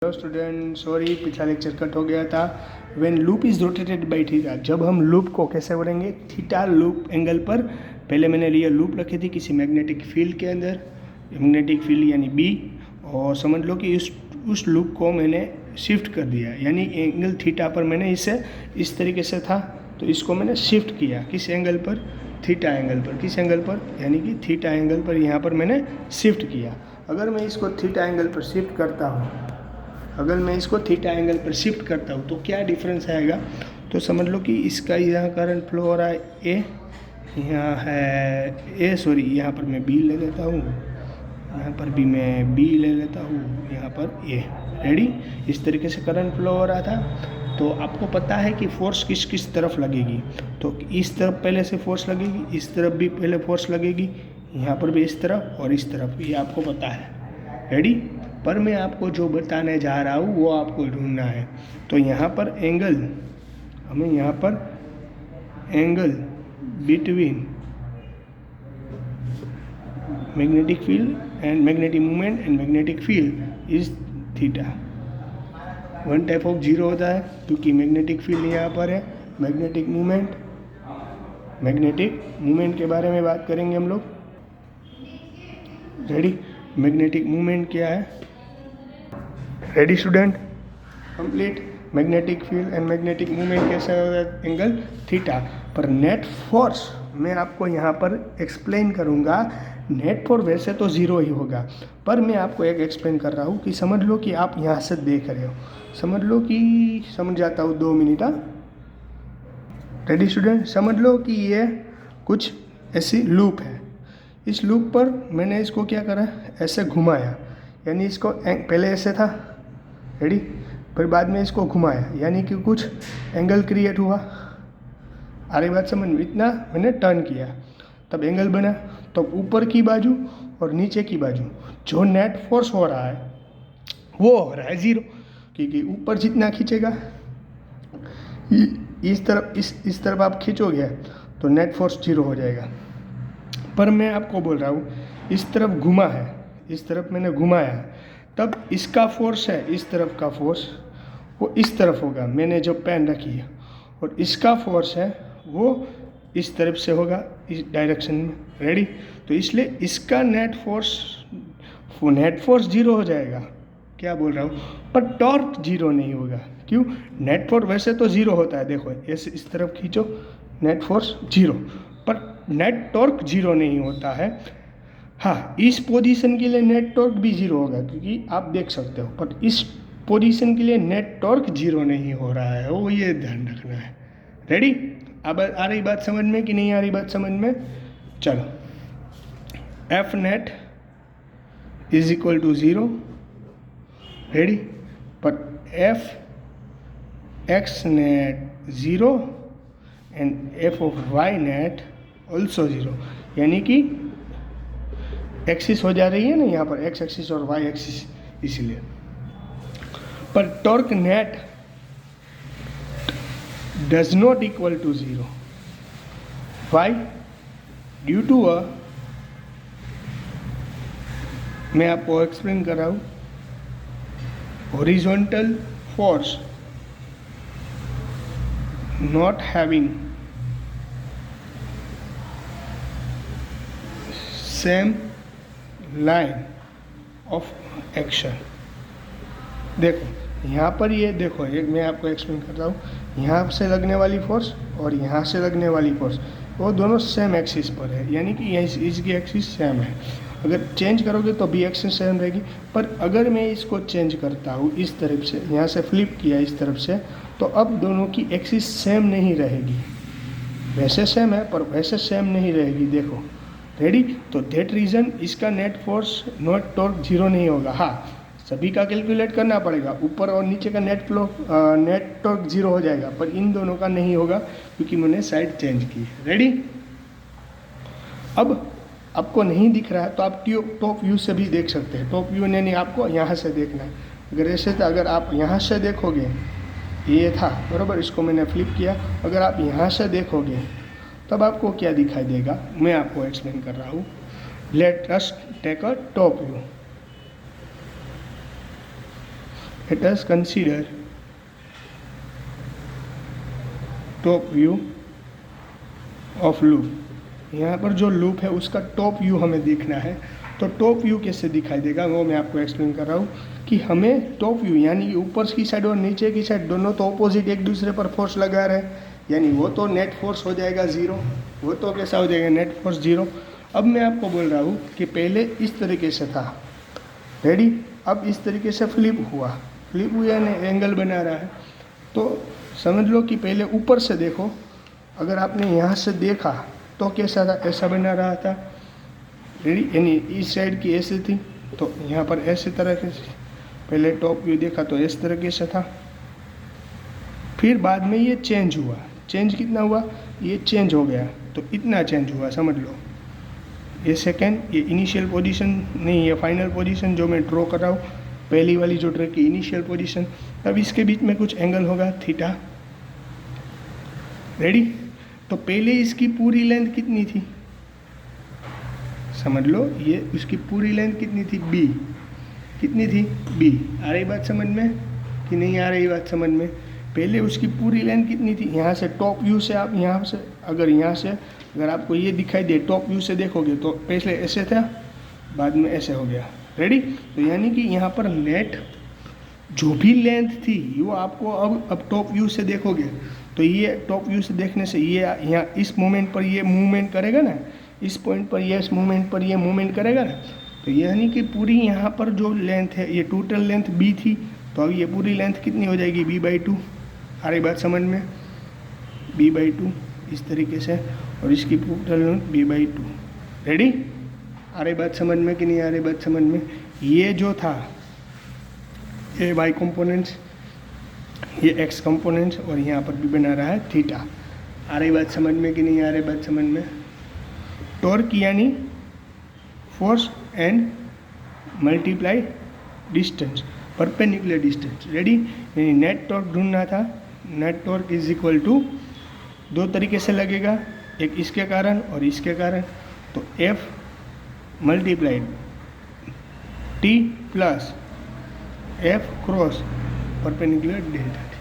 Hello student, sorry पिछला lecture cut हो गया था। When loop is rotated by theta, जब हम लूप को कैसे बढ़ेंगे थीटा लूप एंगल पर। पहले मैंने लिया लूप रखी थी किसी मैग्नेटिक फील्ड के अंदर, मैग्नेटिक फील्ड यानी बी, और समझ लो कि उस लूप को मैंने शिफ्ट कर दिया, यानी एंगल थीटा पर मैंने इसे इस तरीके से था तो इसको मैंने शिफ्ट किया किस एंगल पर, थीटा एंगल पर। किस एंगल पर, यानी कि थीटा एंगल पर यहाँ पर मैंने शिफ्ट किया। अगर मैं इसको थीटा एंगल पर शिफ्ट करता हूँ, अगर मैं इसको थीटा एंगल पर शिफ्ट करता हूँ तो क्या डिफरेंस आएगा, तो समझ लो कि इसका यहाँ करंट फ्लो हो रहा है ए, यहाँ है ए, सॉरी यहाँ पर मैं बी ले लेता हूँ, यहाँ पर भी मैं बी ले लेता हूँ, यहाँ पर ए। रेडी, इस तरीके से करंट फ्लो हो रहा था। तो आपको पता है कि फोर्स किस किस तरफ लगेगी, तो इस तरफ पहले से फोर्स लगेगी, इस तरफ भी पहले फोर्स लगेगी, यहाँ पर भी इस तरफ और इस तरफ, ये आपको पता है। रेडी, पर मैं आपको जो बताने जा रहा हूँ वो आपको ढूंढना है। तो यहाँ पर एंगल, हमें यहाँ पर angle between magnetic field and magnetic movement and magnetic field is theta. One type of zero होता है क्योंकि मैग्नेटिक फील्ड यहाँ पर है, मैग्नेटिक मूवमेंट के बारे में बात करेंगे हम लोग। रेडी, मैग्नेटिक मूवमेंट क्या है, ready student, complete. Magnetic field and magnetic movement कैसे होगा, एंगल थीटा। पर नेट फोर्स मैं आपको यहाँ पर एक्सप्लेन करूँगा। नेट फोर्स वैसे तो ज़ीरो ही होगा, पर मैं आपको एक एक्सप्लेन कर रहा हूँ कि समझ लो कि आप यहाँ से देख रहे हो, समझ लो कि, समझ जाता हूँ 2 मिनट। रेडी स्टूडेंट, समझ लो कि ये कुछ ऐसी लूप है, इस लूप पर मैंने इसको क्या करा, ऐसे घुमाया, यानी इसको पहले ऐसे था, रेडी, फिर बाद में इसको घुमाया, यानी कि कुछ एंगल क्रिएट हुआ। आ रही बात समझ में, इतना मैंने टर्न किया तब एंगल बना। तो ऊपर की बाजू और नीचे की बाजू जो नेट फोर्स हो रहा है वो हो रहा है ज़ीरो, क्योंकि ऊपर जितना खींचेगा इस तरफ, इस तरफ आप खींचोगे तो नेट फोर्स जीरो हो जाएगा। पर मैं आपको बोल रहा हूँ इस तरफ घुमा है, इस तरफ मैंने घुमाया, तब इसका फोर्स है, इस तरफ का फोर्स वो इस तरफ होगा, मैंने जो पेन रखी है, और इसका फोर्स है वो इस तरफ से होगा, इस डायरेक्शन में। रेडी, तो इसलिए इसका नेट फोर्स जीरो हो जाएगा। क्या बोल रहा हूँ, पर टॉर्क जीरो नहीं होगा। क्यों, नेट फोर्स वैसे तो जीरो होता है, देखो ऐसे इस तरफ खींचो, नेट फोर्स जीरो, पर नेट टॉर्क जीरो नहीं होता है। हाँ, इस पोजीशन के लिए नेट टॉर्क भी जीरो होगा क्योंकि आप देख सकते हो, पर इस पोजीशन के लिए नेट टॉर्क जीरो नहीं हो रहा है, वो ये ध्यान रखना है। रेडी, अब आ रही बात समझ में कि नहीं आ रही बात समझ में, चलो। F net is equal to zero, ready, पर F X net zero and F of Y net also zero, यानी कि एक्सिस हो जा रही है ना यहाँ पर, एक्स एक्सिस और वाई एक्सिस, इसीलिए। पर torque net does not equal to zero, why, due to मैं आपको एक्सप्लेन कर रहा हूँ, horizontal force not having same line of action. देखो यहाँ पर, ये देखो, एक मैं आपको एक्सप्लेन कर रहा हूँ, यहाँ से लगने वाली फोर्स और यहाँ से लगने वाली फोर्स वो दोनों सेम एक्सिस पर है, यानी कि इसकी एक्सिस सेम है। अगर चेंज करोगे तो भी एक्सिस सेम रहेगी, पर अगर मैं इसको चेंज करता हूँ इस तरफ से, यहाँ से फ्लिप किया इस तरफ से, तो अब दोनों की एक्सिस सेम नहीं रहेगी। वैसे सेम है पर वैसे सेम नहीं रहेगी, देखो। रेडी, तो दैट रीज़न इसका net force not torque zero नहीं होगा। हाँ, सभी का कैलकुलेट करना पड़ेगा, ऊपर और नीचे का नेट टॉर्क जीरो हो जाएगा, पर इन दोनों का नहीं होगा क्योंकि मैंने साइड चेंज की। रेडी, अब आपको नहीं दिख रहा है तो आप टॉप व्यू से भी देख सकते हैं। टॉप व्यू यानी आपको यहाँ से देखना है, अगर ऐसे था, अगर आप यहाँ से देखोगे, ये था बराबर, इसको मैंने फ्लिप किया, अगर आप यहाँ से देखोगे तब आपको क्या दिखाई देगा, मैं आपको एक्सप्लेन कर रहा हूँ। Let us take a top view. Let us consider top view of loop. यहाँ पर जो लूप है उसका टॉप व्यू हमें देखना है। तो टॉप व्यू कैसे दिखाई देगा वो मैं आपको एक्सप्लेन कर रहा हूँ कि हमें टॉप व्यू यानी ऊपर की साइड और नीचे की साइड दोनों तो ऑपोजिट एक दूसरे पर फोर्स लगा रहे हैं, यानी वो तो नेट फोर्स हो जाएगा ज़ीरो। वो तो कैसा हो जाएगा, नेट फोर्स ज़ीरो। अब मैं आपको बोल रहा हूँ कि पहले इस तरीके से था, रेडी, अब इस तरीके से फ्लिप हुआ यानी एंगल बना रहा है। तो समझ लो कि पहले ऊपर से देखो, अगर आपने यहाँ से देखा तो कैसा था, ऐसा बना रहा था, रेडी, यानी इस साइड की ऐसे थी, तो यहाँ पर ऐसे तरह के पहले टॉप व्यू देखा तो इस तरीके से था। फिर बाद में ये चेंज हुआ, चेंज कितना हुआ, ये चेंज हो गया, तो इतना चेंज हुआ समझ लो। ये सेकेंड, ये इनिशियल पोजीशन नहीं, ये फाइनल पोजीशन जो मैं ड्रॉ कर रहा हूँ, पहली वाली जो ट्रैक की इनिशियल पोजीशन। अब इसके बीच में कुछ एंगल होगा थीटा, रेडी। तो पहले इसकी पूरी लेंथ कितनी थी, समझ लो, ये उसकी पूरी लेंथ कितनी थी, बी, कितनी थी, बी। आ रही बात समझ में कि नहीं आ रही बात समझ में? पहले उसकी पूरी लेंथ कितनी थी, यहाँ से टॉप व्यू से आप यहाँ से अगर आपको ये दिखाई दे, टॉप व्यू से देखोगे तो पहले ऐसे था, बाद में ऐसे हो गया, रेडी। तो यानी कि यहाँ पर नेट जो भी लेंथ थी वो आपको अब टॉप व्यू से देखोगे तो ये टॉप व्यू से देखने से ये यहाँ इस मोमेंट पर ये मूवमेंट करेगा ना, इस पॉइंट पर ये, इस मोमेंट पर ये मूवमेंट करेगा ना, तो यानी कि पूरी यहाँ पर जो लेंथ है, ये टोटल लेंथ बी थी, तो अब ये पूरी लेंथ कितनी हो जाएगी, b/2। आ रही बात समझ में, b/2 इस तरीके से, और इसकी टोटल लेंथ b/2, रेडी। आ रही बात समझ में कि नहीं आ रही बात समझ में? ये जो था ये y कंपोनेंट्स, ये x कंपोनेंट्स, और यहाँ पर भी बना रहा है थीटा। आ रही बात समझ में कि नहीं आ रही बात समझ में? टॉर्क यानी force and multiply distance, perpendicular distance, ready. यानी नेट टॉर्क ढूंढना था, net torque is equal to, दो तरीके से लगेगा, एक इसके कारण और इसके कारण, तो F multiplied T plus F cross perpendicular delta T.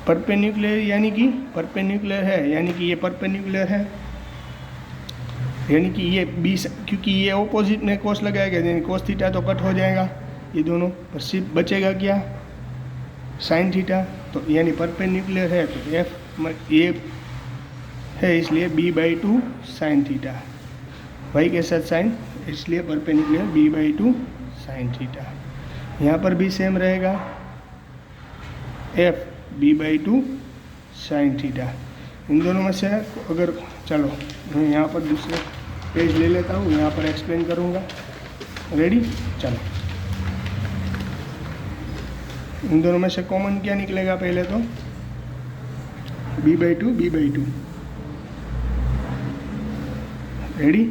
Perpendicular यानी कि परपेंडिकुलर है, यानी कि ये परपेंडिकुलर है, यानी कि ये 20, क्योंकि ये ऑपोजिट में कोस लगाएगा, यानी कोस थीटा तो कट हो जाएगा ये दोनों, पर सिर्फ बचेगा क्या, साइन थीटा। तो यानी परपेंडिकुलर है तो F ये है, इसलिए b/2 साइन थीटा, y के साथ साइन, इसलिए परपेंडिकुलर b/2 साइन थीटा। यहाँ पर भी सेम रहेगा, F b/2 साइन थीटा। इन दोनों में से अगर, चलो मैं यहाँ पर दूसरे पेज ले लेता हूँ, यहाँ पर एक्सप्लेन करूँगा, रेडी। चलो इन दोनों में से कॉमन क्या निकलेगा, पहले तो b/2, रेडी।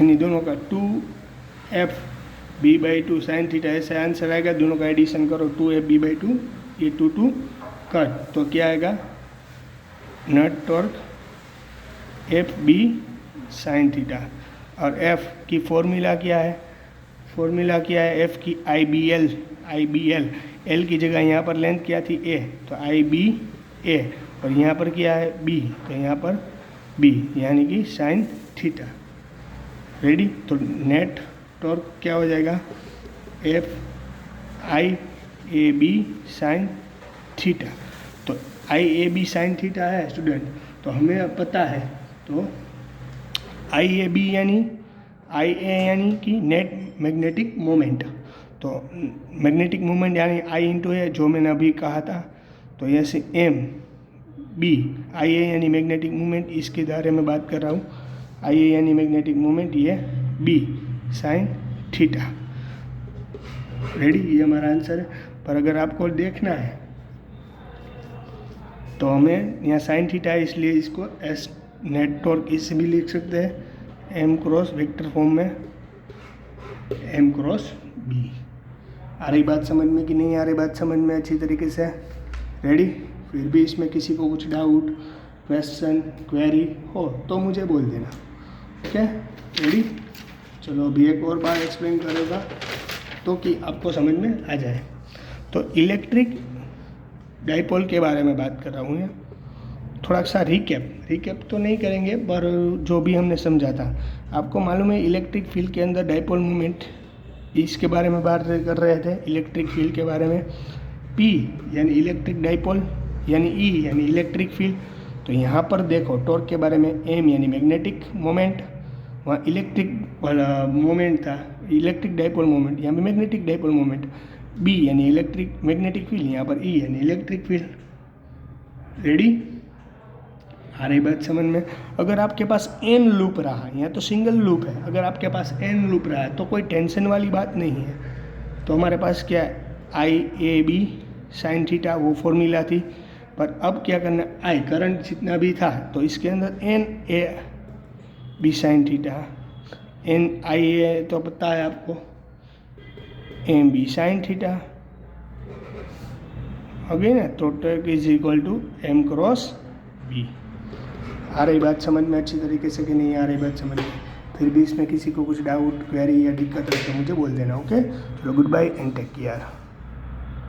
इन दोनों का 2f b/2 साइन थीटा, ऐसे आंसर आएगा। दोनों का एडिशन करो, 2f b/2, ये 2 कट, तो क्या आएगा, net torque FB sine theta. और F की फॉर्मूला क्या है, फॉर्मूला क्या है, F की IBL, L की जगह यहाँ पर लेंथ क्या थी, A, तो IBA, और यहाँ पर क्या है, B, तो यहाँ पर B, यानी कि साइन थीटा, रेडी। तो नेट टॉर्क क्या हो जाएगा, FIAB साइन थीटा। तो IAB साइन थीटा है स्टूडेंट, तो हमें अब पता है, तो IAB यानी IA यानी कि नेट मैग्नेटिक मोमेंट, तो मैग्नेटिक मोमेंट यानी I इंटू A, जो मैंने अभी कहा था। तो ऐसे MB, IA यानी मैग्नेटिक मोमेंट, इसके बारे में बात कर रहा हूँ, IA यानी मैग्नेटिक मोमेंट, ये B साइन थीटा, रेडी। ये हमारा आंसर है। पर अगर आपको देखना है तो हमें यहाँ साइन थीटा है, इसलिए इसको S नेट टॉर्क इससे भी लिख सकते हैं, M क्रॉस वेक्टर फॉर्म में, M क्रॉस B। आ रही बात समझ में कि नहीं आ रही बात समझ में अच्छी तरीके से, रेडी। फिर भी इसमें किसी को कुछ डाउट, क्वेश्चन, क्वेरी हो तो मुझे बोल देना, ठीक है, रेडी। चलो अभी एक और बार एक्सप्लेन करेगा तो कि आपको समझ में आ जाए। तो इलेक्ट्रिक डाइपोल के बारे में बात कर रहा हूँ मैं। थोड़ा सा रिकेप तो नहीं करेंगे, पर जो भी हमने समझा था आपको मालूम है। इलेक्ट्रिक फील्ड के अंदर डाइपोल मोमेंट, इसके बारे में बात कर रहे थे इलेक्ट्रिक फील्ड के बारे में। P यानी इलेक्ट्रिक डाइपोल, यानी E यानी इलेक्ट्रिक फील्ड। तो यहाँ पर देखो टॉर्क के बारे में, M यानी मैग्नेटिक मोमेंट, वहाँ इलेक्ट्रिक मोमेंट था, इलेक्ट्रिक डाइपोल मोमेंट, यहाँ पे मैग्नेटिक डाइपोल मोमेंट। B यानी इलेक्ट्रिक मैग्नेटिक फील्ड, यहाँ पर E यानी इलेक्ट्रिक फील्ड। रेडी? आ रही बात समझ में? अगर आपके पास n लूप रहा, यहाँ तो सिंगल लूप है, अगर आपके पास n लूप रहा है तो कोई टेंशन वाली बात नहीं है। तो हमारे पास क्या है, IAB साइन थीटा, वो फॉर्मूला थी। पर अब क्या करना, I करंट जितना भी था तो इसके अंदर NAB साइन थीटा, NIA तो पता है आपको, MB साइन थीटा हो गई ना। तो torque is equal to M cross B। आ रही बात समझ में अच्छी तरीके से कि नहीं आ रही बात समझ में? फिर भी इसमें किसी को कुछ डाउट, क्वेरी या दिक्कत है तो मुझे बोल देना। ओके, चलो goodbye and take care.